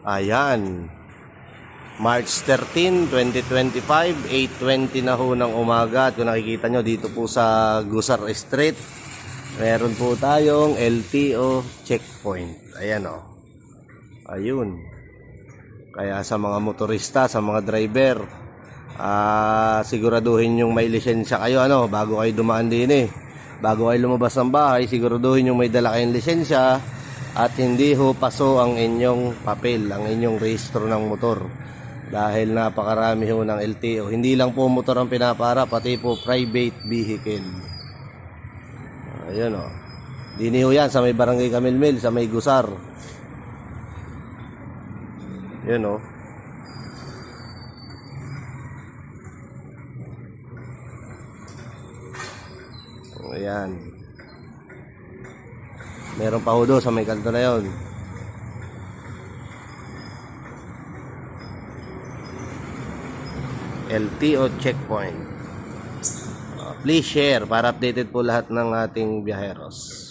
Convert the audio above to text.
Ayan. March 13, 2025, 8:20 na ho ng umaga. At kung nakikita nyo dito po sa Gusar Street, meron po tayong LTO checkpoint. Ayan o. Ayun. Kaya sa mga motorista, sa mga driver, siguraduhin yung may lisensya kayo bago kayo dumaan din bago kayo lumabas ng bahay. Siguraduhin yung may dala kayong lisensya at hindi ho paso ang inyong papel, ang inyong rehistro ng motor, dahil napakarami ho ng LTO. Hindi lang po motor ang pinapara, pati po private vehicle. Ayun o. Dini ho yan sa may Barangay Camilmil, sa may Gusar. Yun o. Ayan. Meron pa ho doon sa may kanto na yun. LTO checkpoint. Please share para updated po lahat ng ating biyaheros.